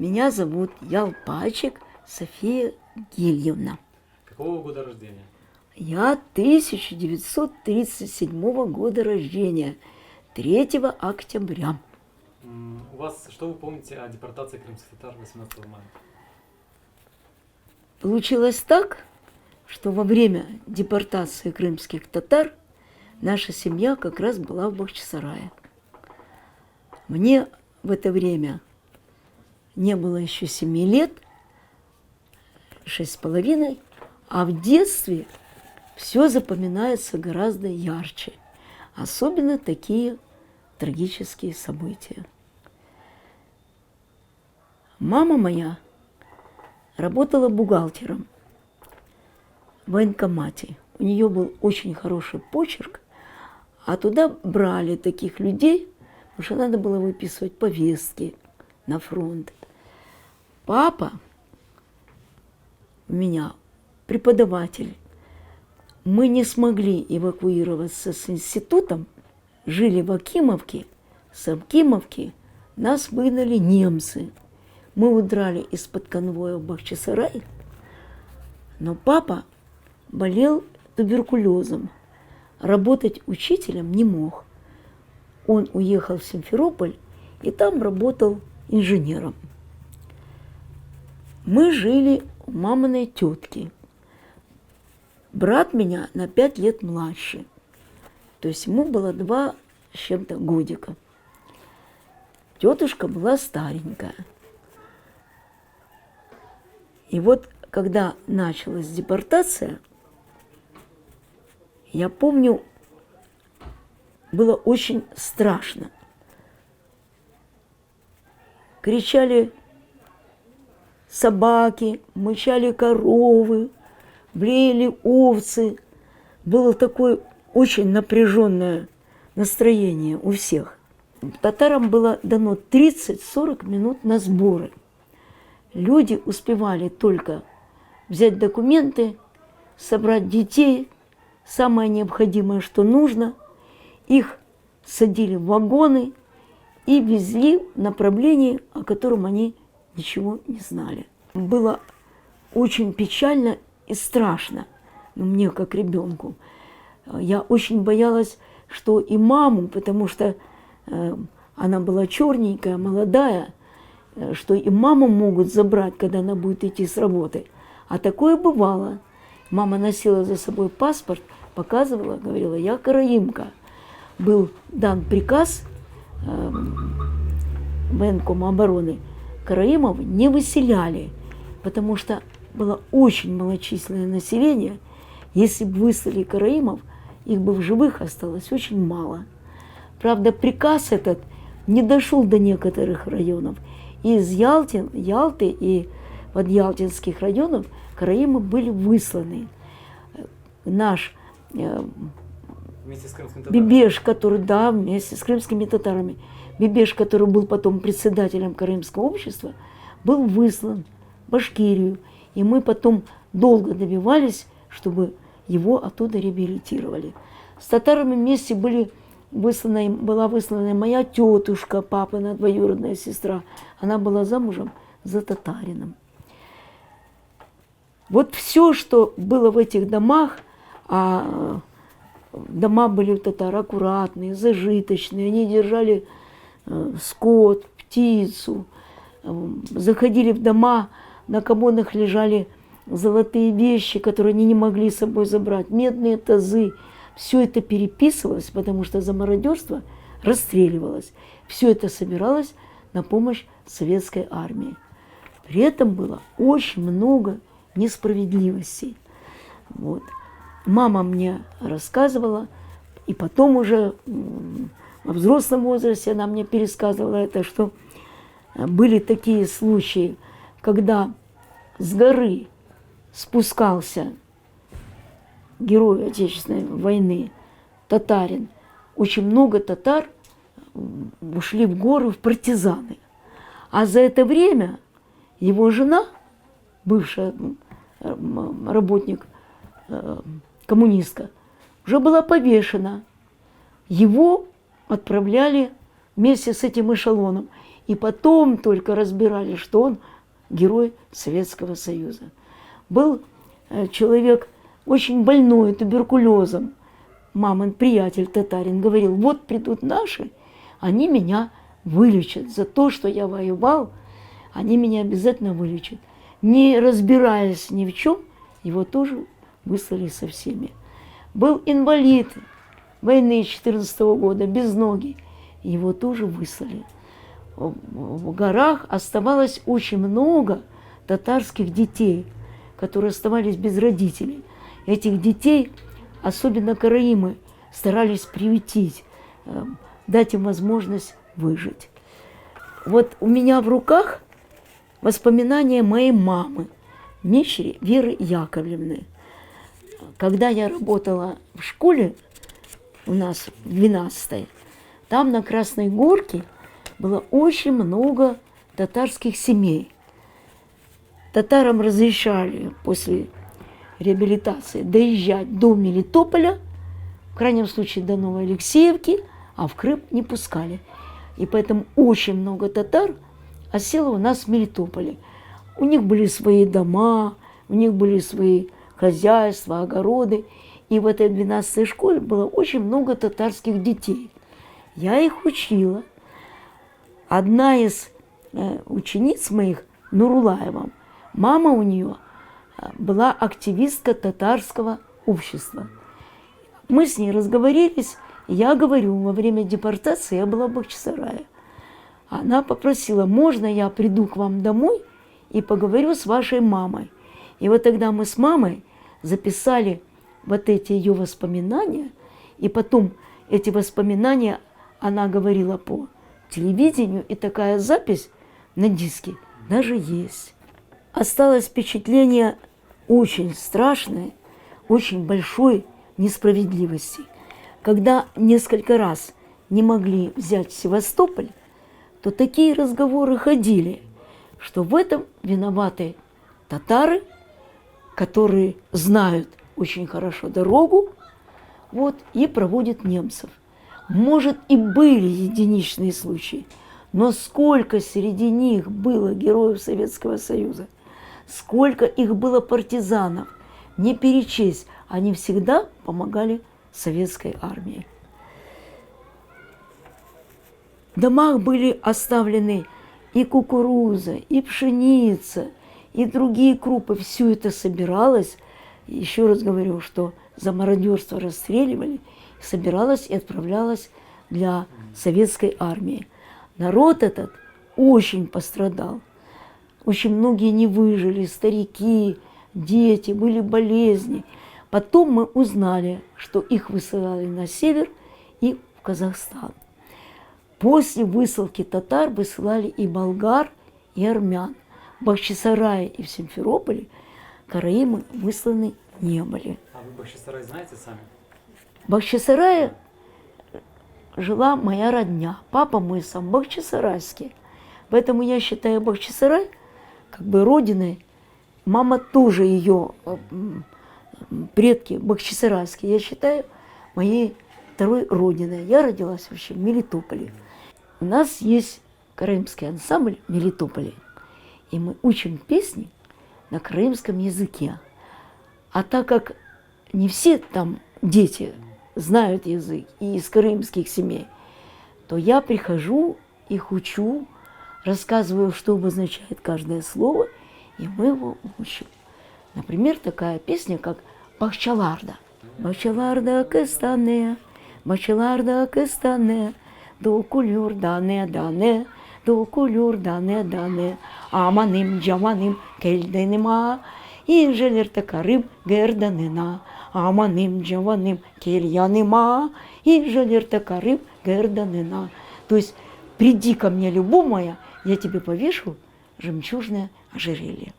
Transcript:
Меня зовут Ялпачик София Гильевна. Какого года рождения? Я 1937 года рождения, 3 октября. У вас, что вы помните о депортации крымских татар 18 мая? Получилось так, что во время депортации крымских татар наша семья как раз была в Бахчисарае. Мне в это время не было еще 7 лет, 6,5, а в детстве все запоминается гораздо ярче, особенно такие трагические события. Мама моя работала бухгалтером в военкомате. У нее был очень хороший почерк, а туда брали таких людей, потому что надо было выписывать повестки на фронт. Папа у меня преподаватель. Мы не смогли эвакуироваться с институтом, жили в Акимовке. С Акимовки нас выгнали немцы. Мы удрали из-под конвоя в Бахчисарай, но папа болел туберкулезом. Работать учителем не мог. Он уехал в Симферополь и там работал инженером. Мы жили у маминой тетки. Брат меня на 5 лет младше. То есть ему было 2 с чем-то годика. Тетушка была старенькая. И вот, когда началась депортация, я помню, было очень страшно. Кричали собаки, мычали коровы, блеяли овцы. Было такое очень напряженное настроение у всех. Татарам было дано 30-40 минут на сборы. Люди успевали только взять документы, собрать детей, самое необходимое, что нужно. Их садили в вагоны и везли в направлении, о котором они ничего не знали. Было очень печально и страшно, мне как ребенку. Я очень боялась, что и маму, потому что она была черненькая, молодая, что и маму могут забрать, когда она будет идти с работы. А такое бывало. Мама носила за собой паспорт, показывала, говорила: я караимка. Был дан приказ военкома обороны, караимов не выселяли, потому что было очень малочисленное население. Если бы выслали караимов, их бы в живых осталось очень мало. Правда, приказ этот не дошел до некоторых районов. Из Ялты и подялтинских районов караимы были высланы. Наш Вместе с крымскими татарами? Бибеш, который, да, вместе с крымскими татарами, Бибеш, который был потом председателем Караимского общества, был выслан в Башкирию. И мы потом долго добивались, чтобы его оттуда реабилитировали. С татарами вместе была выслана моя тетушка, папина двоюродная сестра. Она была замужем за татарином. Вот все, что было в этих домах, а дома были у татар аккуратные, зажиточные, они держали скот, птицу, заходили в дома, на комодах лежали золотые вещи, которые они не могли с собой забрать, медные тазы. Все это переписывалось, потому что за мародерство расстреливалось. Все это собиралось на помощь советской армии. При этом было очень много несправедливостей. Вот. Мама мне рассказывала, и потом уже во взрослом возрасте она мне пересказывала это, что были такие случаи, когда с горы спускался герой Отечественной войны, татарин. Очень много татар ушли в горы в партизаны. А за это время его жена, бывшая работник, коммунистка, уже была повешена. Его отправляли вместе с этим эшелоном. И потом только разбирали, что он герой Советского Союза. Был человек очень больной туберкулезом. Мамин приятель татарин говорил: вот придут наши, они меня вылечат. За то, что я воевал, они меня обязательно вылечат. Не разбираясь ни в чем, его тоже выслали со всеми. Был инвалид войны 14 года, без ноги, его тоже выслали. В горах оставалось очень много татарских детей, которые оставались без родителей. Этих детей, особенно караимы, старались приютить, дать им возможность выжить. Вот у меня в руках воспоминания моей мамы, Мещери Веры Яковлевны. Когда я работала в школе, у нас в 12-й, там на Красной Горке было очень много татарских семей. Татарам разрешали после реабилитации доезжать до Мелитополя, в крайнем случае до Новой Алексеевки, а в Крым не пускали. И поэтому очень много татар осело у нас в Мелитополе. У них были свои дома, у них были свои хозяйства, огороды. И в этой 12-й школе было очень много татарских детей. Я их учила. Одна из учениц моих, Нурулаева, мама у нее была активистка татарского общества. Мы с ней разговорились, я говорю, во время депортации я была в Бахчисарае. Она попросила: можно я приду к вам домой и поговорю с вашей мамой? И вот тогда мы с мамой записали вот эти ее воспоминания, и потом эти воспоминания она говорила по телевидению, и такая запись на диске даже есть. Осталось впечатление очень страшное, очень большой несправедливости. Когда несколько раз не могли взять Севастополь, то такие разговоры ходили, что в этом виноваты татары, которые знают очень хорошо дорогу, вот, и проводят немцев. Может, и были единичные случаи, но сколько среди них было героев Советского Союза, сколько их было партизанов, не перечесть, они всегда помогали советской армии. В домах были оставлены и кукуруза, и пшеница, и другие крупы. Все это собиралось. Еще раз говорю, что за мародерство расстреливали, собиралось и отправлялось для советской армии. Народ этот очень пострадал. Очень многие не выжили, старики, дети, были болезни. Потом мы узнали, что их высылали на север и в Казахстан. После высылки татар высылали и болгар, и армян. В Бахчисарае и в Симферополе караимы высланы не были. А вы Бахчисарай знаете сами? В Бахчисарае жила моя родня. Папа мой сам бахчисарайский. Поэтому я считаю Бахчисарай как бы родиной. Мама тоже ее предки бахчисарайские. Я считаю моей второй родиной. Я родилась вообще в Мелитополе. У нас есть караимский ансамбль в Мелитополе. И мы учим песни на караимском языке. А так как не все там дети знают язык и из караимских семей, то я прихожу, их учу, рассказываю, что обозначает каждое слово, и мы его учим. Например, такая песня, как «Бахчаларда». «Бахчаларда кыстане, бахчаларда кыстане, до кулюр дане дане, до кулюр дане дане, аманим джаманим кельденима, и желер такарим герданена, аманим джаваним кельянима, и желер такарим герданена». То есть «приди ко мне, любовь моя, я тебе повешу жемчужное ожерелье».